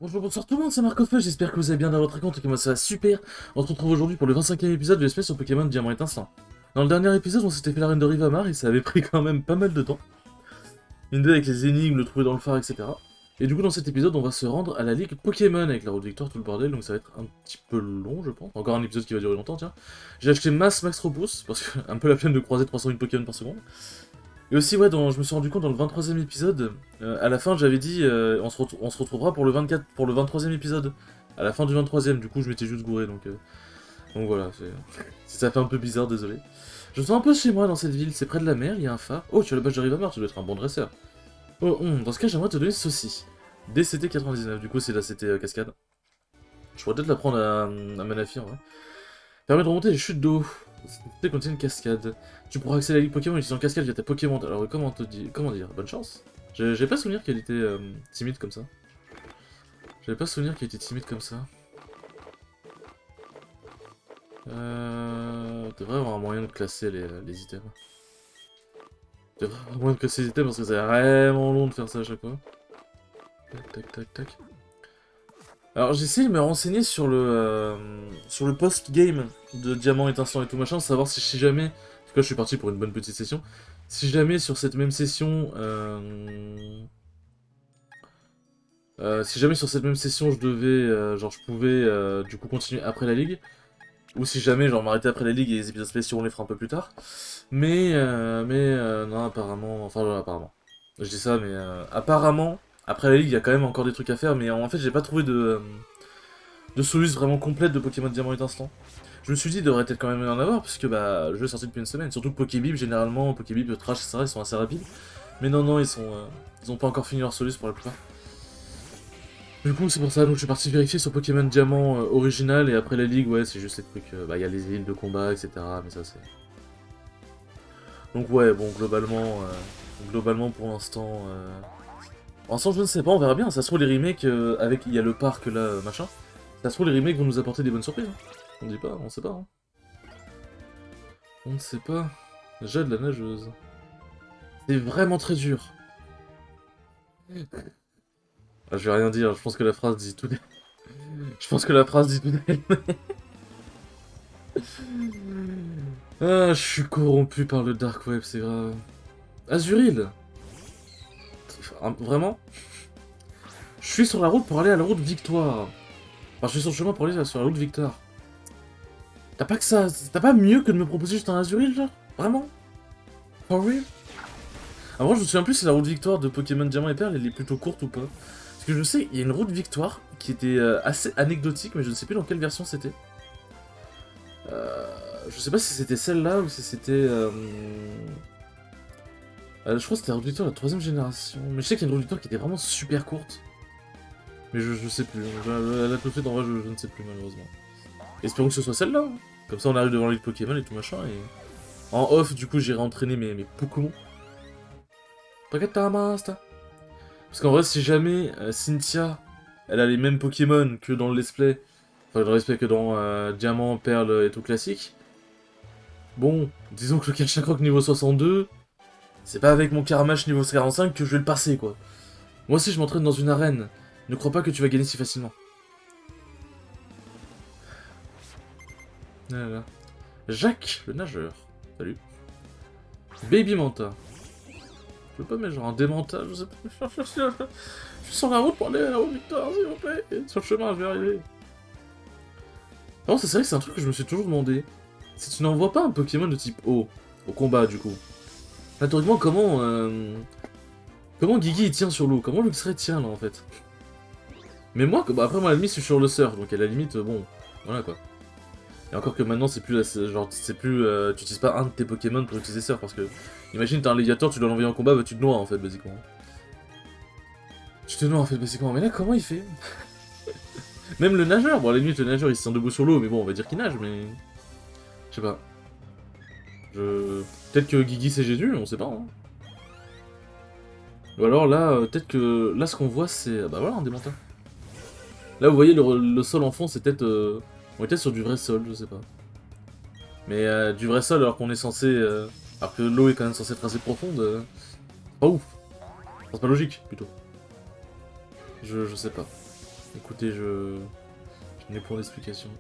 Bonjour, bonsoir tout le monde, c'est Marcofa, j'espère que vous allez bien dans votre compte et que moi ça va super. On se retrouve aujourd'hui pour le 25e épisode de l'espèce sur Pokémon Diamant et Étincelant. Dans le dernier épisode, on s'était fait l'arène de Rivamar et ça avait pris quand même pas mal de temps. Une deux avec les énigmes, le trouver dans le phare, etc. Et du coup, dans cet épisode, on va se rendre à la Ligue Pokémon avec la route victoire, tout le bordel, donc ça va être un petit peu long, je pense. Encore un épisode qui va durer longtemps, tiens. J'ai acheté Max Robust, parce que un peu la flemme de croiser 308 Pokémon par seconde. Et aussi, ouais, je me suis rendu compte dans le 23e épisode, à la fin, j'avais dit on se retrouvera pour le 24, pour le 23e épisode. À la fin du 23e, du coup, je m'étais juste gouré, donc voilà, si ça fait un peu bizarre, désolé. Je me sens un peu chez moi dans cette ville, c'est près de la mer, il y a un phare. Oh, tu as la badge de Rivamar, tu dois être un bon dresseur. Oh, dans ce cas, j'aimerais te donner ceci. DCT 99, du coup, c'est la CT cascade. Je pourrais peut-être la prendre à Manaphy, en vrai. Permet de remonter les chutes d'eau. Cette contient une cascade. Tu pourras accéder à la Ligue Pokémon en utilisant cascade via ta Pokémon. Alors comment dire? Bonne chance. J'ai pas souvenir qu'elle était timide comme ça. J'avais pas souvenir qu'elle était timide comme ça. Devrait avoir un moyen de classer les items. Devrait avoir un moyen de classer les items parce que c'est vraiment long de faire ça à chaque fois. Tac tac tac tac. Alors j'essaie de me renseigner sur le post-game de Diamant étincelant et tout machin, savoir si jamais, en tout cas je suis parti pour une bonne petite session, si jamais sur cette même session, si jamais sur cette même session je devais, genre je pouvais du coup continuer après la ligue, ou si jamais genre m'arrêter après la ligue et les épisodes spéciaux on les fera un peu plus tard, mais non apparemment, enfin apparemment, je dis ça mais apparemment, après la ligue il y a quand même encore des trucs à faire, mais en fait j'ai pas trouvé de solution vraiment complète de Pokémon Diamant et Instant. Je me suis dit, il devrait peut-être quand même y en avoir, puisque bah, le jeu est sorti depuis une semaine. Surtout que Pokébib, généralement, Pokébib, Trash, etc., ils sont assez rapides. Mais non, non, ils ont pas encore fini leur solution pour la plupart. Du coup, c'est pour ça, donc je suis parti vérifier sur Pokémon Diamant original, et après la ligue, ouais, c'est juste les trucs, bah, il y a les îles de combat, etc., mais ça c'est... Donc ouais, bon, globalement pour l'instant... Pour l'instant, je ne sais pas, on verra bien, ça se trouve les remakes, avec, il y a le parc là, machin, ça se trouve les remakes vont nous apporter des bonnes surprises, hein. On dit pas, on sait pas, hein. On ne sait pas. Jade la nageuse. C'est vraiment très dur. Ah, je vais rien dire, je pense que la phrase dit tout. Je pense que la phrase dit tout d'elle. Ah, je suis corrompu par le Dark Web, c'est grave. Azuril. Vraiment? Je suis sur la route pour aller à la route Victoire. Enfin, je suis sur le chemin pour aller sur la route Victoire. T'as pas que ça... T'as pas mieux que de me proposer juste un Azuril, genre? Vraiment? For real? Avant, je me souviens plus si la route Victoire de Pokémon Diamant et Perle, elle est plutôt courte ou pas. Parce que je sais, il y a une route Victoire qui était assez anecdotique, mais je ne sais plus dans quelle version c'était. Je sais pas si c'était celle-là ou si c'était... je crois que c'était la route Victoire de la 3ème génération. Mais je sais qu'il y a une route Victoire qui était vraiment super courte. Mais je sais plus. Là tout de suite, en vrai, je ne sais plus malheureusement. Espérons que ce soit celle-là, hein. Comme ça, on arrive devant les Pokémon et tout machin. Et en off, du coup, j'irai entraîner mes Pokémon. Master. Parce qu'en vrai, si jamais Cynthia, elle a les mêmes Pokémon que dans le let's play, enfin dans le let's play que dans Diamant, Perle et tout classique, bon, disons que le Kachakroc niveau 62, c'est pas avec mon Karamash niveau 45 que je vais le passer, quoi. Moi aussi, je m'entraîne dans une arène. Ne crois pas que tu vas gagner si facilement. Voilà. Jacques, le nageur. Salut. Baby Manta. Je veux pas mettre genre un démental, je sais pas. Je suis sur la route pour aller à la route Victor, s'il vous plaît. Sur le chemin, je vais arriver. Non, c'est vrai que c'est un truc que je me suis toujours demandé. Si tu n'envoies pas un Pokémon de type eau, au combat du coup, là, théoriquement, comment Guigui il tient sur l'eau? Comment Luxray tient là en fait? Mais moi, bah, après moi à la limite je suis sur le surf, donc à la limite, bon, voilà quoi. Et encore que maintenant c'est plus, genre, c'est plus, tu utilises pas un de tes Pokémon pour utiliser surf, parce que, imagine t'as un Léviator, tu dois l'envoyer en combat, bah tu te noies en fait, basiquement. Tu te noies en fait, basiquement, mais là comment il fait? Même le nageur, bon à la limite le nageur il se tient debout sur l'eau, mais bon on va dire qu'il nage, mais... Je sais pas. Peut-être que Guigui c'est Jésus, on sait pas, hein. Ou alors là, peut-être que... Là ce qu'on voit c'est... Bah voilà, un démentin. Là vous voyez le sol en fond, c'est peut-être... On était sur du vrai sol, je sais pas. Mais du vrai sol alors qu'on est censé... Alors que l'eau est quand même censée être assez profonde... Pas ouf. Enfin, c'est pas logique, plutôt. Je sais pas. Écoutez, je n'ai point d'explication.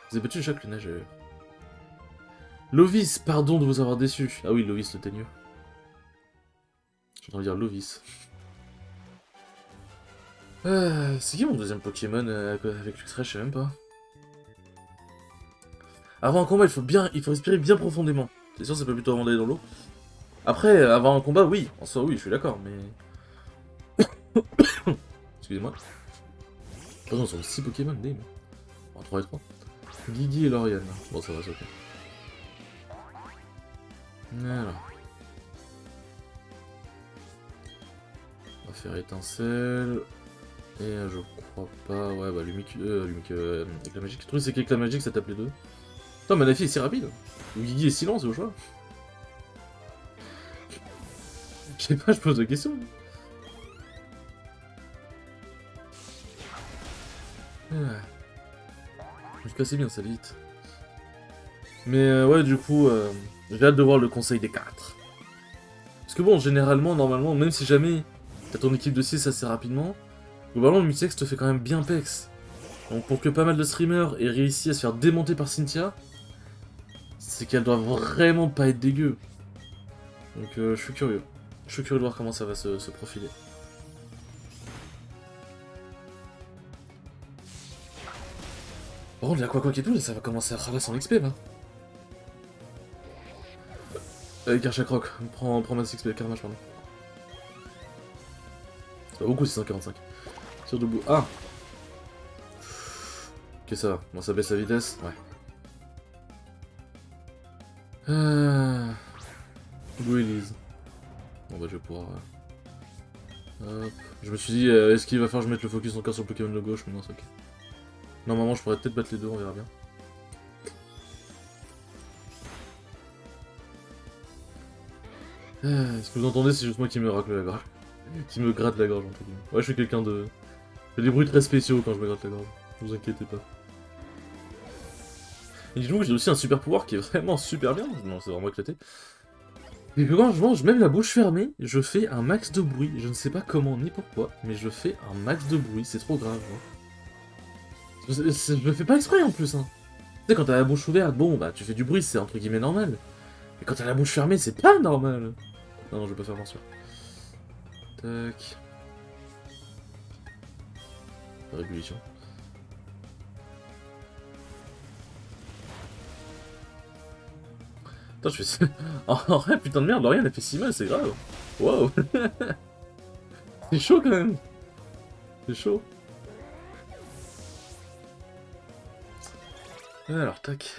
Vous avez battu Jacques le nageur. Lovis, pardon de vous avoir déçu. Ah oui, Lovis le teigneux. J'ai envie de dire Lovis. C'est qui mon deuxième Pokémon avec Luxray, je sais même pas. Avant un combat, il faut respirer bien profondément. C'est sûr, c'est pas plutôt avant d'aller dans l'eau. Après, avant un combat, oui. En soi, oui, je suis d'accord, mais... Excusez-moi. Pardon, sur 6 Pokémon, damn. En 3 et 3. Guigui et Lauriane. Bon, ça va, c'est ok. Voilà. On va faire étincelle. Et je crois pas... Ouais, bah, éclat magique. Le truc, c'est qu'éclat magique, ça tape les deux. Putain, Manafi est si rapide. Ou Guigui est silence, au choix. Je sais pas, je pose la question. En tout cas, c'est bien, ça vite. Mais ouais, du coup, j'ai hâte de voir le conseil des 4. Parce que bon, généralement, normalement, même si jamais t'as ton équipe de 6 assez rapidement, globalement, le Mutex te fait quand même bien pex. Donc pour que pas mal de streamers aient réussi à se faire démonter par Cynthia, c'est qu'elle doit vraiment pas être dégueu. Donc je suis curieux. Je suis curieux de voir comment ça va se profiler. Par contre, la quoi et tout, ça va commencer à travailler son XP là. Karchakroc, prends ma 6XP, Karmach, pardon. Ça va beaucoup 645. Tire debout. Ah! Ok, ça va. Bon, ça baisse la vitesse. Ouais. Release. Bon, bah, je vais pouvoir. Hop. Je me suis dit, est-ce qu'il va falloir que je mette le focus encore sur le Pokémon de gauche? Mais non, c'est ok. Normalement, je pourrais peut-être battre les deux, on verra bien. Est-ce que vous entendez, c'est juste moi qui me racle la gorge. Qui me gratte la gorge, entre guillemets. Ouais, je suis quelqu'un de... J'ai des bruits très spéciaux quand je me gratte la gorge. Ne vous inquiétez pas. Et dis-donc, j'ai aussi un super pouvoir qui est vraiment super bien. Non, c'est vraiment éclaté. Et que quand je mange, même la bouche fermée, je fais un max de bruit. Je ne sais pas comment ni pourquoi, mais je fais un max de bruit. C'est trop grave. Hein. Je le fais pas exprès en plus. Hein. Tu sais, quand t'as la bouche ouverte, bon, bah tu fais du bruit, c'est entre guillemets normal. Mais quand t'as la bouche fermée, c'est pas normal. Non, je vais pas faire attention. Tac. Régulation. Attends, je fais... En vrai, putain de merde, Lauriane elle fait si mal, c'est grave. Wow. C'est chaud quand même. C'est chaud. Alors, tac.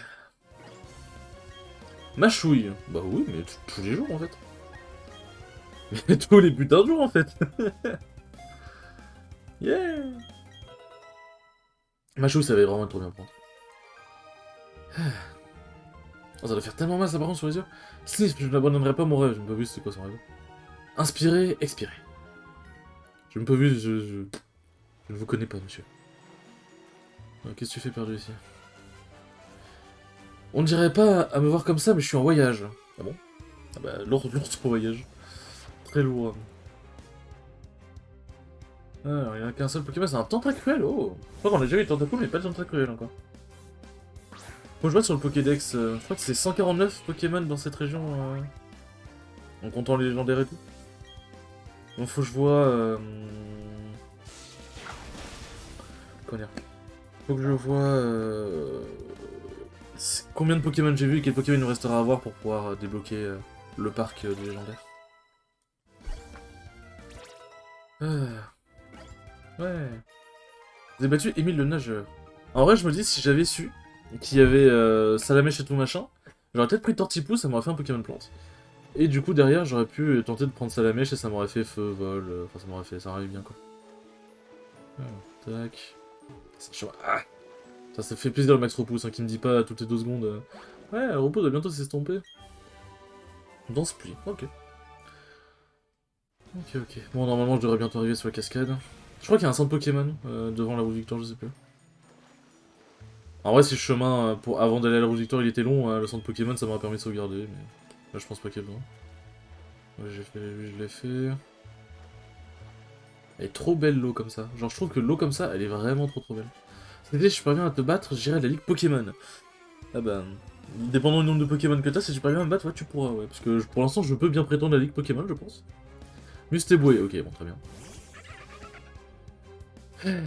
Mâchouille. Bah oui, mais tous les jours en fait. Mais tous les putains de jours en fait. Yeah. Mâchouille, ça va vraiment être trop bien prendre. Oh, ça doit faire tellement mal ça par contre sur les yeux. Si, je n'abandonnerai pas mon rêve, j'ai même pas vu c'est quoi son rêve. Inspirer, expirer. J'ai même pas vu, je ne vous connais pas, monsieur. Qu'est-ce que tu fais perdu ici? On ne dirait pas à me voir comme ça, mais je suis en voyage. Ah bon? Ah bah, lourd en voyage. Très lourd. Alors, il n'y a qu'un seul Pokémon, c'est un Tentacruel, oh! Je crois qu'on a déjà eu le Tentacool, mais pas le Tentacruel encore. Faut que je vois sur le Pokédex, je crois que c'est 149 Pokémon dans cette région, en comptant les légendaires et tout. Donc faut que je vois... Comment dire? Faut que je vois... combien de Pokémon j'ai vu et quel Pokémon il nous restera à voir pour pouvoir débloquer le parc des légendaires. Ouais. Vous avez battu Émile le nageur. En vrai, je me dis, si j'avais su qu'il y avait Salamèche et tout machin, j'aurais peut-être pris Tortipousse, ça m'aurait fait un Pokémon plante. Et du coup, derrière, j'aurais pu tenter de prendre Salamèche et ça m'aurait fait feu, vol, enfin, ça m'aurait bien, quoi. Alors, tac. Ah, ça fait plaisir le Max Repousse, hein, qui me dit pas toutes les 2 secondes. Ouais, le repos doit bientôt s'estomper. Danse pluie, ok. Ok. Bon, normalement, je devrais bientôt arriver sur la cascade. Je crois qu'il y a un centre Pokémon devant la route Victor, je sais plus. En vrai, si le chemin avant d'aller à la route Victor il était long, le centre Pokémon ça m'aurait permis de sauvegarder, mais là je pense pas qu'il y a besoin. Ouais, j'ai fait, lui je l'ai fait. Elle est trop belle l'eau comme ça. Genre je trouve que l'eau comme ça, elle est vraiment trop belle. Si je parviens à te battre, j'irai à la Ligue Pokémon. Ah bah... Dépendant du nombre de Pokémon que t'as, si tu parviens à me battre, ouais, tu pourras, ouais. Parce que pour l'instant, je peux bien prétendre à la Ligue Pokémon, je pense. Mustéboué, ok, bon, très bien.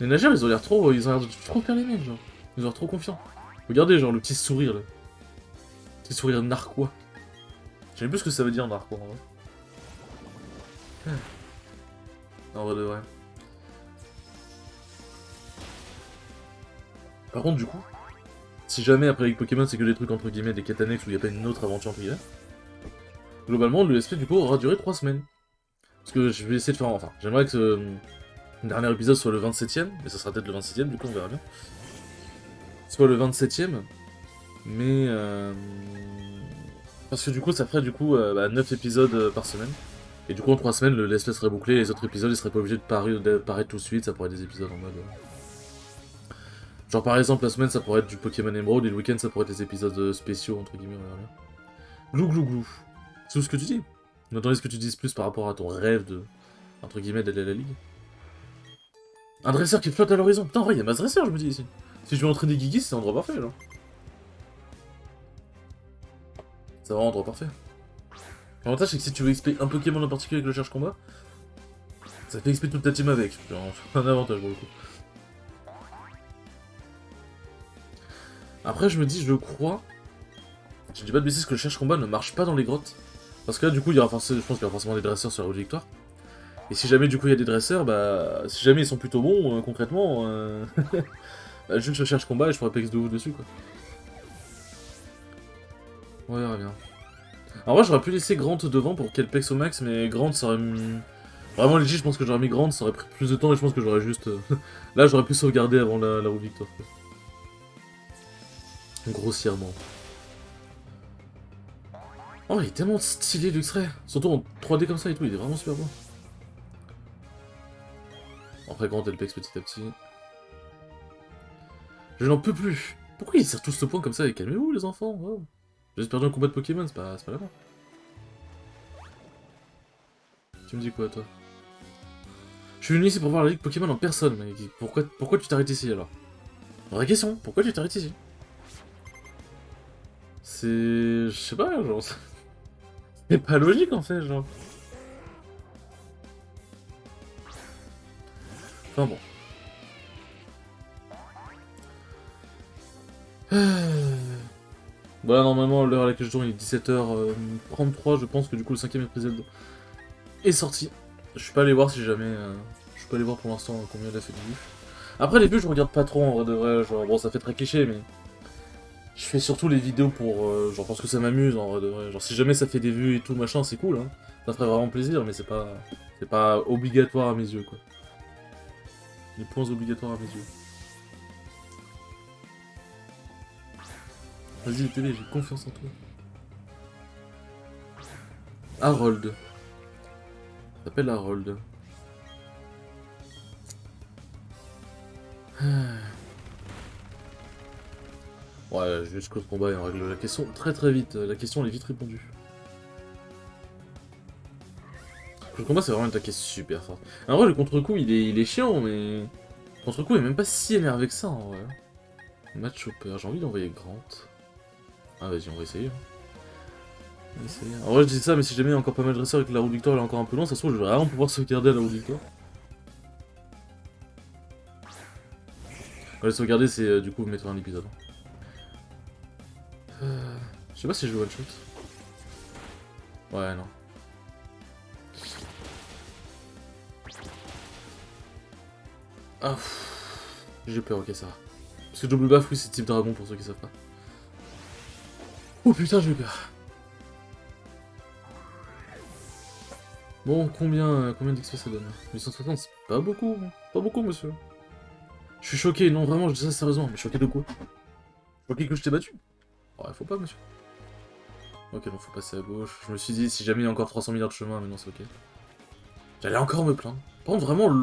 Les nageurs, ils ont l'air trop... Ils ont l'air de trop faire les mecs, genre. Ils ont l'air trop confiants. Regardez, genre, le petit sourire, là. Le petit sourire narquois. Je sais même plus ce que ça veut dire, narquois, en vrai. En vrai de vrai. Par contre, du coup, si jamais après avec Pokémon c'est que des trucs entre guillemets, des quêtes annexes où il n'y a pas une autre aventure entre guillemets, globalement le SP du coup aura duré 3 semaines. Parce que je vais essayer de faire. Enfin, j'aimerais que ce dernier épisode soit le 27ème, mais ça sera peut-être le 26ème, du coup on verra bien. Soit le 27ème, mais. Parce que du coup ça ferait du coup 9 épisodes par semaine. Et du coup en 3 semaines le SP serait bouclé, les autres épisodes ils seraient pas obligés de paraître tout de suite, ça pourrait être des épisodes en mode. Genre par exemple la semaine ça pourrait être du Pokémon Emerald et le week-end ça pourrait être des épisodes spéciaux entre guillemets, on verra bien. Glou glou glou. C'est tout ce que tu dis. M'attendais ce que tu dises plus par rapport à ton rêve de. Entre guillemets d'aller à la ligue. Un dresseur qui flotte à l'horizon. Putain en vrai il y a masse dresseur je me dis ici. Si je veux entraîner Guigui c'est un endroit parfait genre. C'est vraiment un endroit parfait. L'avantage c'est que si tu veux XP un Pokémon en particulier avec le cherche combat, ça fait XP toute ta team avec. C'est un avantage pour le coup. Après je me dis je crois. Je dis pas de bêtises que le cherche combat ne marche pas dans les grottes. Parce que là du coup il y aura forcément, je pense qu'il y aura forcément des dresseurs sur la route de victoire. Et si jamais du coup il y a des dresseurs, bah si jamais ils sont plutôt bons concrètement, bah, juste je cherche combat et je pourrais PX de ouf dessus quoi. On verra bien. En vrai j'aurais pu laisser Grant devant pour qu'elle PX au max, mais Grant ça aurait mis... Vraiment legit je pense que j'aurais mis Grant, ça aurait pris plus de temps et je pense que j'aurais juste... Là j'aurais pu sauvegarder avant la roue de victoire quoi. Grossièrement. Oh il est tellement stylé l'extrait, surtout en 3D comme ça et tout, il est vraiment super beau. Après Grant elle PX petit à petit. Je n'en peux plus. Pourquoi ils tirent tous ce point comme ça et calmez-vous les enfants, oh. J'ai juste perdu un combat de Pokémon, c'est pas la mort. Tu me dis quoi toi? Je suis venu ici pour voir la ligue Pokémon en personne, mais pourquoi tu t'arrêtes ici alors? Vraie question, pourquoi tu t'arrêtes ici? C'est... Je sais pas, genre... C'est pas logique en fait, genre... Enfin bon. Voilà, normalement, l'heure à laquelle je tourne il est 17h33, je pense que du coup le 5ème épisode est sorti. Je suis pas allé voir si jamais... Je suis pas allé voir pour l'instant combien il a fait de vues. Après les vues je regarde pas trop en vrai de vrai, genre bon ça fait très cliché mais... Je fais surtout les vidéos pour... genre parce que ça m'amuse en vrai de vrai. Genre si jamais ça fait des vues et tout machin c'est cool hein. Ça ferait vraiment plaisir mais c'est pas... C'est pas obligatoire à mes yeux quoi. Les points obligatoires à mes yeux. Vas-y télé, j'ai confiance en toi. Harold. Ça s'appelle Harold. Ouais, jusqu'au combat et on règle la question très vite. La question elle est vite répondue. Le combat c'est vraiment une attaque super forte. En vrai le contre-coup il est chiant mais... Le contre-coup il est même pas si énervé que ça en vrai. Match Chopper, j'ai envie d'envoyer Grant. Ah vas-y on va essayer. On va essayer. En vrai je dis ça mais si jamais il y a encore pas mal de dresseurs et que la roue de victoire elle est encore un peu loin, ça se trouve je vais vraiment pouvoir sauvegarder à la roue de victoire. Ouais, sauvegarder c'est du coup mettre un épisode. Je sais pas si je joue one shot. Ouais non. Ah j'ai peur, ok ça va. Parce que double buff oui c'est type dragon pour ceux qui savent pas. Oh putain j'ai eu peur. Bon combien d'XP ça donne? 860 c'est pas beaucoup, pas beaucoup monsieur. Je suis choqué, non vraiment je dis ça sérieusement, mais choqué de quoi? Choqué que je t'ai battu? Ouais faut pas monsieur. Ok donc faut passer à gauche, je me suis dit si jamais il y a encore 300 milliards de chemins mais non c'est ok. J'allais encore me plaindre. Par contre vraiment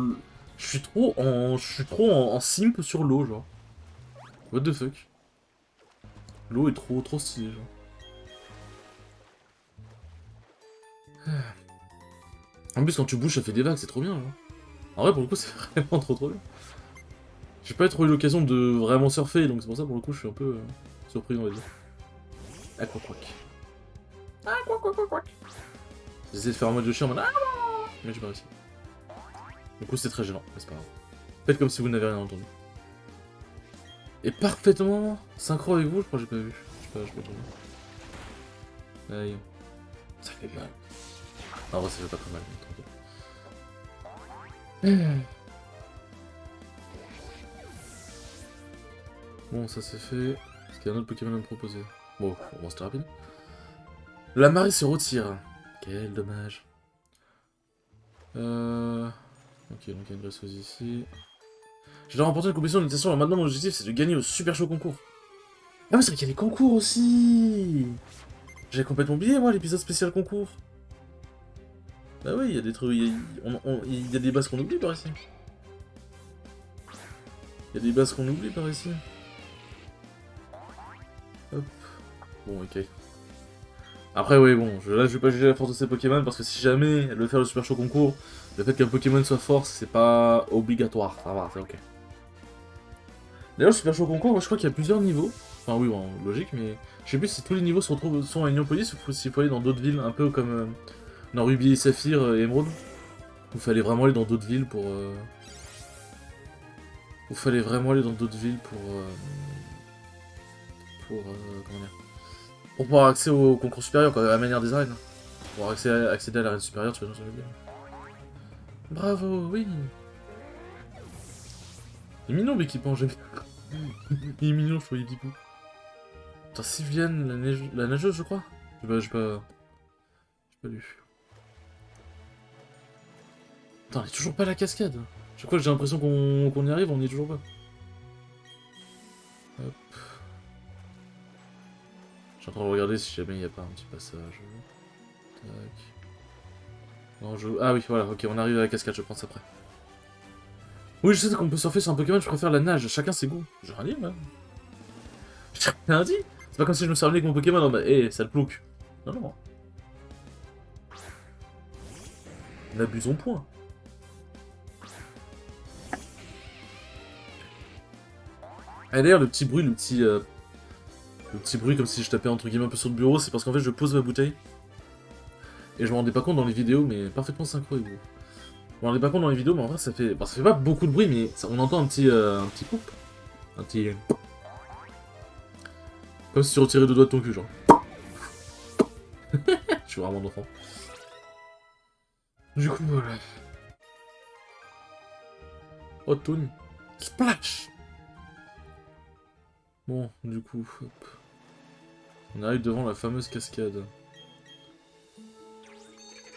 je suis trop en simp sur l'eau genre. What the fuck? L'eau est trop stylée genre. En plus, quand tu bouges, ça fait des vagues, c'est trop bien. Genre. En vrai, pour le coup, c'est vraiment trop bien. J'ai pas trop eu l'occasion de vraiment surfer, donc c'est pour ça, pour le coup, je suis un peu surpris, on va dire. Ah, quoi. Ah, quoi. J'essaie de faire un mode Yoshi en mode ah, mais j'ai pas réussi. Du coup, c'était très gênant, mais c'est pas grave. Faites comme si vous n'avez rien entendu. Et parfaitement synchro avec vous, je crois que j'ai pas vu. Je sais pas entendu. Aïe. Ça fait mal. En vrai, ça fait pas très mal, tranquille. Bon, ça c'est fait. Est-ce qu'il y a un autre Pokémon à me proposer? Bon, on va se rapide. La marée se retire. Quel dommage. Ok, donc il y a une dresseuse ici. J'ai déjà remporté une compétition de natation, alors maintenant mon objectif c'est de gagner au super chaud concours. Ah oui, c'est vrai qu'il y a les concours aussi. J'ai complètement oublié moi l'épisode spécial concours. Bah oui, il y a des trucs, il y a des bases qu'on oublie par ici. Il y a des bases qu'on oublie par ici. Hop. Bon, ok. Après, oui, bon, là je vais pas juger la force de ces Pokémon parce que si jamais elle veut faire le super chaud concours, le fait qu'un Pokémon soit fort, c'est pas obligatoire. Ça va, c'est ok. D'ailleurs, le super chaud concours, moi je crois qu'il y a plusieurs niveaux. Enfin, oui, bon, logique, mais je sais plus si tous les niveaux sont à Ignopolis ou s'il faut aller dans d'autres villes, un peu comme dans Ruby et Saphir et Emerald. Ou fallait vraiment aller dans d'autres villes pour. Ou fallait vraiment aller dans d'autres villes pour. Comment dire. Pour pouvoir accéder au concours supérieur, quoi, à la manière des arènes. Pour accéder à l'arène supérieure, tu vois, ça veut dire. Bravo, oui. Il est mignon l'équipement, j'aime bien. Il est mignon, je trouve, il est pipou. Attends, Sylviane, la nageuse, je crois. J'ai pas lu. Attends, on est toujours pas à la cascade. Je crois que j'ai l'impression qu'on y arrive, on y est toujours pas. Hop. Je suis en train de regarder si jamais il n'y a pas un petit passage. Tac. Non, ah oui, voilà, ok, on arrive à la cascade, je pense après. Oui, je sais qu'on peut surfer sur un Pokémon, je préfère la nage, chacun ses goûts. J'ai rien dit, man. J'ai rien dit. C'est pas comme si je me servais avec mon Pokémon en mode, hé, ça le plouc. Non, non. N'abusons point. Et d'ailleurs, le petit bruit comme si je tapais entre guillemets un peu sur le bureau, c'est parce qu'en fait je pose ma bouteille. Et je me rendais pas compte dans les vidéos, mais parfaitement synchro avec vous. Je me rendais pas compte dans les vidéos, mais en vrai ça fait. Bah, ça fait pas beaucoup de bruit, mais on entend un petit poup. Un petit. Comme si tu retirais deux doigts de ton cul, genre. Je suis vraiment un enfant. Du coup, voilà. Oh, Tony. Splash! Bon, du coup, hop. On arrive devant la fameuse cascade.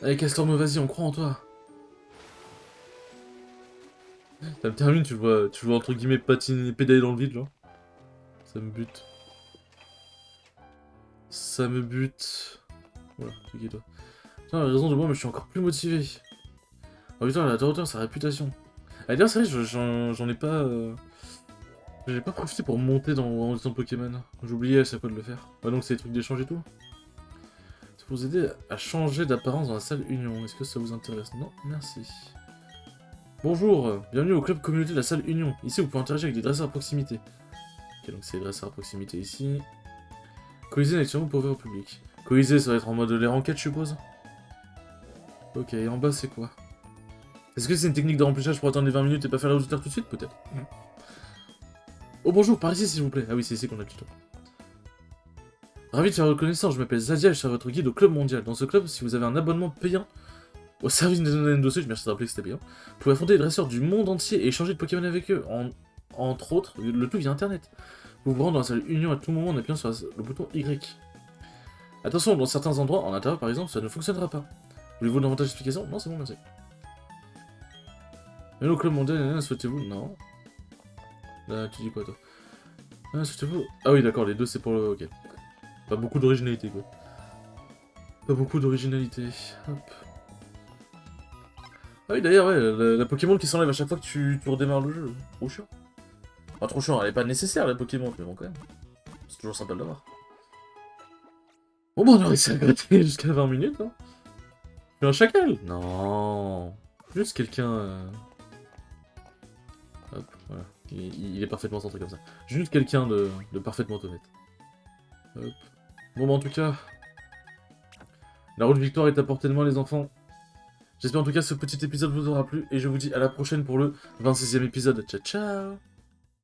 Allez, Castorno, vas-y, on croit en toi. Ça me termine, tu le vois entre guillemets patiner, pédaler dans le vide, genre. Ça me bute. Ça me bute. Voilà, c'est toi. Putain, la raison de moi, mais je suis encore plus motivé. Oh putain, la hauteur, sa réputation. Ah, d'ailleurs, c'est vrai, j'en ai pas. J'ai pas profité pour monter dans Pokémon. J'ai oublié à chaque fois de le faire. Ah, donc c'est des trucs d'échange et tout. C'est pour vous aider à changer d'apparence dans la salle Union. Est-ce que ça vous intéresse? Non, merci. Bonjour, bienvenue au club communauté de la salle Union. Ici, vous pouvez interagir avec des dresseurs à proximité. Ok, donc c'est les dresseurs à proximité ici. Coaliser une action pour ouvrir au public. Coaliser, ça va être en mode les enquêtes, je suppose. Ok, et en bas, c'est quoi? Est-ce que c'est une technique de remplissage pour attendre les 20 minutes et pas faire l'auditeur tout de suite? Peut-être. Oh bonjour, par ici s'il vous plaît. Ah oui, c'est ici qu'on a le tuto. Ravi de faire votre connaissance, je m'appelle Zadia et je serai votre guide au club mondial. Dans ce club, si vous avez un abonnement payant au service de Nintendo Switch, merci de rappeler que c'était payant, vous pouvez affronter les dresseurs du monde entier et échanger de Pokémon avec eux, entre autres, le tout via internet. Vous vous rendez dans la salle Union à tout moment en appuyant sur le bouton Y. Attention, dans certains endroits, en intérieur par exemple, ça ne fonctionnera pas. Voulez-vous davantage d'explications? Non, c'est bon, merci. Mais au club mondial, souhaitez-vous? Non. Là, tu dis quoi toi? Souhaitez-vous? Ah oui, d'accord, les deux c'est pour le. Ok. Pas beaucoup d'originalité quoi. Pas beaucoup d'originalité. Hop. Ah oui, d'ailleurs, ouais, la Pokémon qui s'enlève à chaque fois que tu redémarres le jeu. Trop chiant. Enfin, trop chiant, elle est pas nécessaire la Pokémon, mais bon, quand même. C'est toujours sympa de l'avoir. Bon, bah, on a réussi à gratter jusqu'à 20 minutes, hein. Je suis un chacal? Non. Juste quelqu'un... Hop, voilà. Il est parfaitement centré comme ça. Juste quelqu'un de parfaitement honnête. Hop. Bon, bah en tout cas... La route de victoire est à portée de main, les enfants. J'espère en tout cas que ce petit épisode vous aura plu, et je vous dis à la prochaine pour le 26e épisode. Ciao, ciao!